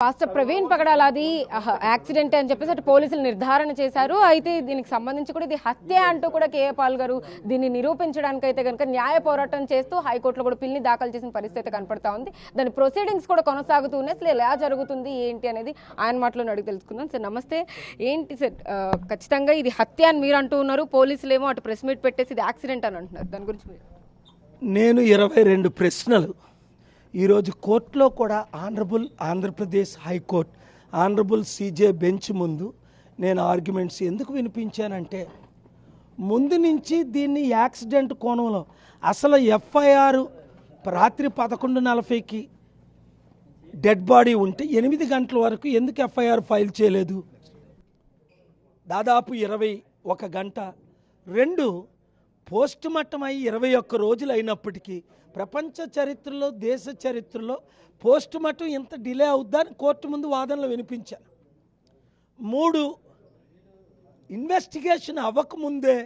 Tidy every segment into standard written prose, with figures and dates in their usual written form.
Pastor Praveen పగడాలది accident అని చెప్పేసి అటు పోలీసులు నిర్ధారణ చేశారు. అయితే దీనికి సంబంధించి కూడా ఇది హత్య అంటూ కూడా కేఏ పాల్ గారు దీన్ని నిరూపించడానికి అయితే కనుక న్యాయ పోరాటం చేస్తూ హైకోర్టులో కూడా పిల్ని దాఖలు చేసిన పరిస్థితి కనపడతా ఉంది. దాని ప్రొసీడింగ్స్ కూడా కొనసాగుతూ ఉన్నాయి. అసలు ఎలా జరుగుతుంది ఏంటి అనేది ఆయన మాటలో అడిగి తెలుసుకుందాం. సార్ నమస్తే. ఏంటి సార్ ఖచ్చితంగా ఇది హత్య అని మీరు అంటూ ఉన్నారు, పోలీసులు ఏమో అటు ప్రెస్ మీట్ పెట్టేసి ఇది యాక్సిడెంట్ అని అంటున్నారు. దాని గురించి నేను 22 ప్రశ్నలు ఈరోజు కోర్టులో కూడా honourable Andhra Pradesh high court honourable CJ bench ముందు నేను ఆర్గ్యుమెంట్స్ ఎందుకు వినిపించానంటే, ముందు నుంచి దీన్ని యాక్సిడెంట్ కోణంలో అసలు ఎఫ్ఐఆర్ రాత్రి 11:40కి డెడ్ బాడీ ఉంటే 8 గంటల వరకు ఎందుకు ఎఫ్ఐఆర్ ఫైల్ చేయలేదు? దాదాపు 21 గంట. 2 పోస్ట్ మార్టం అయ్యి 21 రోజులు అయినప్పటికీ ప్రపంచ చరిత్రలో దేశ చరిత్రలో పోస్ట్ మార్టం ఇంత డిలే అవుద్దా అని కోర్టు ముందు వాదనలు వినిపించాను. 3 ఇన్వెస్టిగేషన్ అవ్వకముందే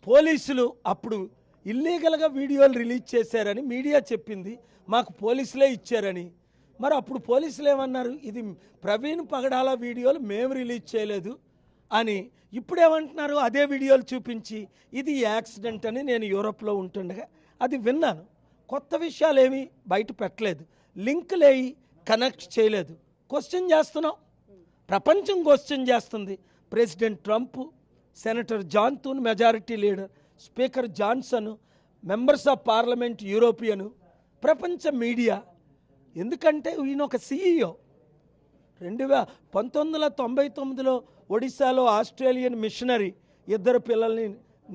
పోలీసులు అప్పుడు ఇల్లీగల్గా వీడియోలు రిలీజ్ చేశారని మీడియా చెప్పింది, మాకు పోలీసులే ఇచ్చారని. మరి అప్పుడు పోలీసులు ఏమన్నారు, ఇది ప్రవీణ్ పగడాల వీడియోలు మేము రిలీజ్ చేయలేదు అని. ఇప్పుడేమంటున్నారు, అదే వీడియోలు చూపించి ఇది యాక్సిడెంట్ అని. నేను యూరోప్లో ఉంటుండగా అది విన్నాను. కొత్త విషయాలు ఏమీ బయట పెట్టలేదు, లింకులేయి కనెక్ట్ చేయలేదు. క్వశ్చన్ చేస్తున్నాం, ప్రపంచం క్వశ్చన్ చేస్తుంది. President Trump, Senator John Thune majority leader, Speaker Johnson, members of parliament European, ప్రపంచ మీడియా. ఎందుకంటే ఈయన ఒక CEO. 1999లో ఒడిశాలో ఆస్ట్రేలియన్ మిషనరీ 2 పిల్లల్ని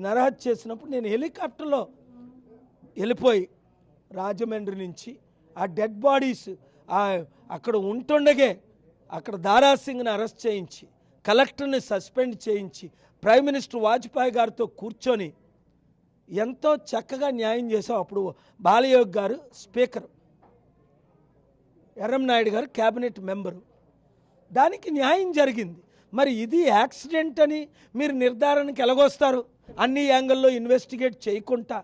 నరహత్య చేసినప్పుడు నేను హెలికాప్టర్లో వెళ్ళిపోయి రాజమండ్రి నుంచి ఆ డెడ్ బాడీస్ అక్కడ ఉంటుండగే అక్కడ దారాసింగ్ని అరెస్ట్ చేయించి కలెక్టర్ని సస్పెండ్ చేయించి ప్రైమ్ మినిస్టర్ వాజ్పేయి గారితో కూర్చొని ఎంతో చక్కగా న్యాయం చేసాం. అప్పుడు బాలయోగ్ గారు స్పీకర్, ఎర్రంనాయుడు గారు క్యాబినెట్ మెంబరు. దానికి న్యాయం జరిగింది. మరి ఇది యాక్సిడెంట్ అని మీరు నిర్ధారణకి ఎలాగొస్తారు? అన్ని యాంగిల్లో ఇన్వెస్టిగేట్ చేయకుండా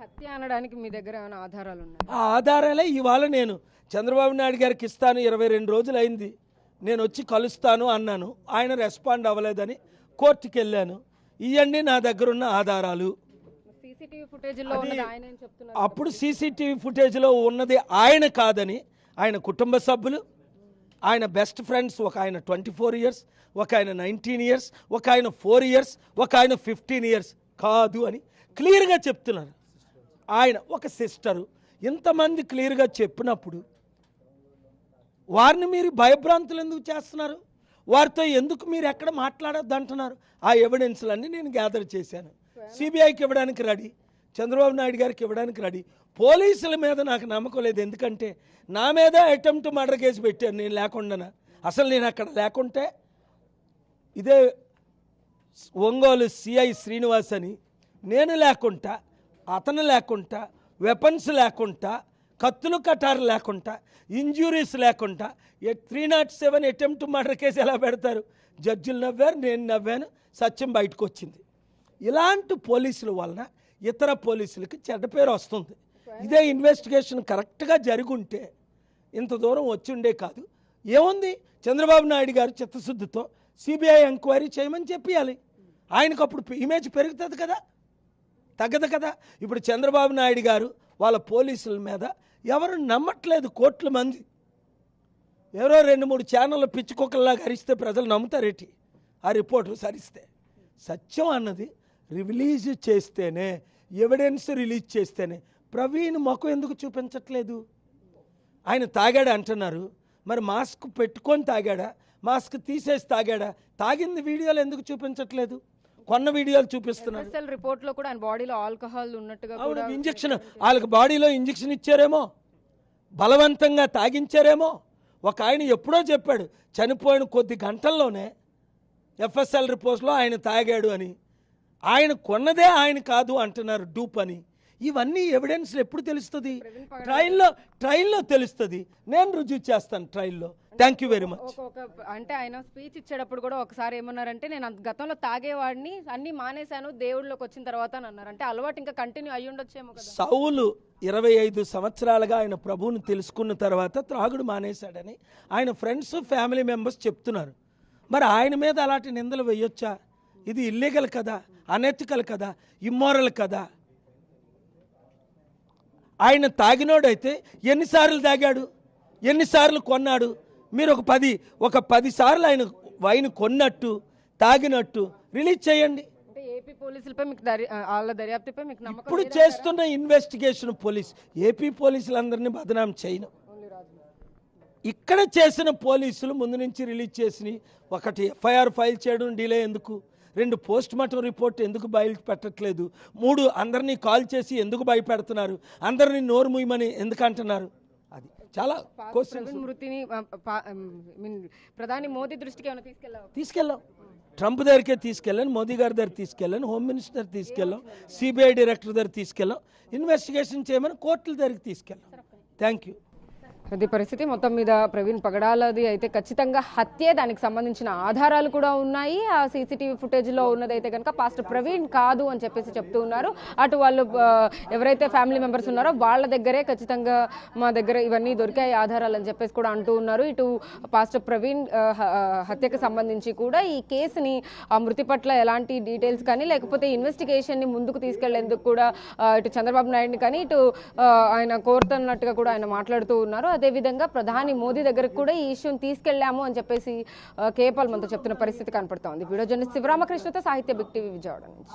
హత్య అనడానికి మీ దగ్గర ఏమైనా ఆధారాలు ఉన్నాయి? ఆ ఆధారాలే ఇవాళ నేను చంద్రబాబు నాయుడు గారికి ఇస్తాను, 22 రోజులు అయింది, నేను వచ్చి కలుస్తాను అన్నాను. ఆయన రెస్పాండ్ అవ్వలేదని కోర్టుకి వెళ్ళాను. ఇవన్నీ నా దగ్గర ఉన్న ఆధారాలు. అప్పుడు సీసీటీవీ ఫుటేజ్లో ఉన్నది ఆయన కాదని, ఆయన కుటుంబ సభ్యులు, ఆయన బెస్ట్ ఫ్రెండ్స్, ఒక ఆయన 24 ఇయర్స్, ఒక ఆయన 19 ఇయర్స్, ఒక ఆయన 4 ఇయర్స్, ఒక ఆయన 15 ఇయర్స్ కాదు అని క్లియర్గా చెప్తున్నారు. ఆయన ఒక సిస్టరు. ఇంతమంది క్లియర్గా చెప్పినప్పుడు వారిని మీరు భయభ్రాంతులు ఎందుకు చేస్తున్నారు? వారితో ఎందుకు మీరు ఎక్కడ మాట్లాడొద్దు అంటున్నారు? ఆ ఎవిడెన్స్లన్నీ నేను గ్యాదర్ చేశాను. సిబిఐకి ఇవ్వడానికి రెడీ, చంద్రబాబు నాయుడు గారికి ఇవ్వడానికి రెడీ. పోలీసుల మీద నాకు నమ్మకం లేదు. ఎందుకంటే నా మీద అటెంప్ట్ మర్డర్ కేసు పెట్టారు నేను లేకుండా. అసలు నేను అక్కడ లేకుంటే ఇదే ఒంగోలు సిఐ శ్రీనివాస్ అని, నేను లేకుండా, అతను లేకుండా, వెపన్స్ లేకుండా, కత్తులు కటారు లేకుండా, ఇంజురీస్ లేకుండా 307 అటెంప్ట్ మర్డర్ కేసు ఎలా పెడతారు? జడ్జిలు నవ్వారు, నేను నవ్వాను, సత్యం బయటకు వచ్చింది. ఇలాంటి పోలీసుల వలన ఇతర పోలీసులకి చెడ్డ పేరు వస్తుంది. ఇదే ఇన్వెస్టిగేషన్ కరెక్ట్గా జరుగుంటే ఇంత దూరం వచ్చిండే కాదు. ఏముంది, చంద్రబాబు నాయుడు గారు చిత్తశుద్ధితో సిబిఐ ఎంక్వైరీ చేయమని చెప్పాలి. ఆయనకు అప్పుడు ఇమేజ్ పెరుగుతుంది కదా, తగ్గదు కదా. ఇప్పుడు చంద్రబాబు నాయుడు గారు వాళ్ళ పోలీసుల మీద ఎవరు నమ్మట్లేదు. కోట్ల మంది ఎవరో 2-3 ఛానళ్ళు పిచ్చుకొకల్లాగా అరిస్తే ప్రజలు నమ్ముతారేటి? ఆ రిపోర్టు సరిస్తే. సత్యం అన్నది రిలీజ్ చేస్తేనే, ఎవిడెన్స్ రిలీజ్ చేస్తేనే. ప్రవీణ్ ముఖం ఎందుకు చూపించట్లేదు? ఆయన తాగాడా అంటున్నారు, మరి మాస్క్ పెట్టుకొని తాగాడా, మాస్క్ తీసేసి తాగాడా? తాగింది వీడియోలు ఎందుకు చూపించట్లేదు? కొన్న వీడియోలు చూపిస్తున్నారు. రిపోర్ట్లో కూడా ఆయన బాడీలో ఆల్కహాల్ ఉన్నట్టుగా, ఇంజక్షన్, వాళ్ళకి బాడీలో ఇంజక్షన్ ఇచ్చారేమో, బలవంతంగా తాగించారేమో. ఒక ఆయన ఎప్పుడో చెప్పాడు, చనిపోయిన కొద్ది గంటల్లోనే FSL రిపోర్ట్స్లో ఆయన తాగాడు అని. ఆయన కొన్నదే ఆయన కాదు అంటున్నారు, డూప్ అని. ఇవన్నీ ఎవిడెన్స్ ఎప్పుడు తెలుస్తుంది? ట్రైల్లో తెలుస్తుంది. నేను రుజువు చేస్తాను ట్రైల్లో. Thank you very much. అంటే ఆయన స్పీచ్ ఇచ్చేటప్పుడు కూడా ఒకసారి ఏమన్నారంటే నేను గతంలో తాగేవాడిని అన్ని మానేశాను దేవుళ్ళలోకి వచ్చిన తర్వాత అని అన్నారు. అంటే అలవాటు ఇంకా కంటిన్యూ అయ్యి ఉండొచ్చేమో కదా. సౌలు 25 సంవత్సరాలుగా ఆయన ప్రభువుని తెలుసుకున్న తర్వాత త్రాగుడు మానేశాడని ఆయన ఫ్రెండ్స్ ఫ్యామిలీ మెంబర్స్ చెప్తున్నారు. మరి ఆయన మీద అలాంటి నిందలు వేయొచ్చా? ఇది ఇల్లీగల్ కదా, అనెథికల్ కదా, ఇమ్మోరల్ కదా. ఆయన తాగినోడైతే ఎన్నిసార్లు తాగాడు, ఎన్నిసార్లు కొన్నాడు? మీరు ఒక 10 సార్లు ఆయన వైన్ కొన్నట్టు తాగినట్టు రిలీజ్ చేయండి. అంటే ఏపీ పోలీసులపై మీకు వాళ్ళ దర్యాప్తుపై మీకు నమ్మకం ఇప్పుడు చేస్తున్న ఇన్వెస్టిగేషన్ పోలీస్ ఏపీ పోలీసులందరినీ బదనాం చేయను. ఇక్కడ చేసిన పోలీసులు ముందు నుంచి రిలీజ్ చేసి ఒకటి ఎఫ్ఐఆర్ ఫైల్ చేయడం డిలే ఎందుకు, 2 పోస్ట్ మార్టం రిపోర్ట్ ఎందుకు బయలు పెట్టట్లేదు, 3 అందరినీ కాల్ చేసి ఎందుకు భయపెడుతున్నారు, అందరినీ నోరు మూయమని ఎందుకు అంటున్నారు? అది చాలా క్వశ్చన్స్. మృతిని ప్రధాని మోదీ దృష్టికి ఏమైనా తీసుకెళ్ళాం. ట్రంప్ దగ్గరికే తీసుకెళ్ళాను, మోదీ గారి దగ్గర తీసుకెళ్ళాను, హోమ్ మినిస్టర్ తీసుకెళ్ళాం, సిబిఐ డైరెక్టర్ దగ్గర తీసుకెళ్ళాం, ఇన్వెస్టిగేషన్ చేయమని కోర్టుల దగ్గరికి తీసుకెళ్ళాం. Thank you. అది పరిస్థితి. మొత్తం మీద ప్రవీణ్ పగడాలది అయితే ఖచ్చితంగా హత్యే, దానికి సంబంధించిన ఆధారాలు కూడా ఉన్నాయి. ఆ సీసీటీవీ ఫుటేజ్లో ఉన్నదైతే కనుక పాస్టర్ ప్రవీణ్ కాదు అని చెప్పేసి చెప్తూ ఉన్నారు. అటు వాళ్ళు ఎవరైతే ఫ్యామిలీ మెంబర్స్ ఉన్నారో వాళ్ళ దగ్గరే ఖచ్చితంగా మా దగ్గర ఇవన్నీ దొరికాయి ఆధారాలు అని చెప్పేసి కూడా అంటూ ఉన్నారు. ఇటు పాస్టర్ ప్రవీణ్ హత్యకు సంబంధించి కూడా ఈ కేసుని ఆ మృతి పట్ల ఎలాంటి డీటెయిల్స్ కానీ లేకపోతే ఇన్వెస్టిగేషన్ని ముందుకు తీసుకెళ్లేందుకు కూడా ఇటు చంద్రబాబు నాయుడిని కానీ ఇటు ఆయన కోరుతున్నట్టుగా కూడా ఆయన మాట్లాడుతూ ఉన్నారు. అదేవిధంగా ప్రధాని మోదీ దగ్గరకు కూడా ఈ ఇష్యూని తీసుకెళ్లాము అని చెప్పేసి కేపాల్ మనతో చెప్తున్న పరిస్థితి కనపడుతోంది. వీడియో జర్నలిస్ట్ శివరామకృష్ణతో సాహిత్య బిగ్ టీవీ విజయవాడ నుంచి.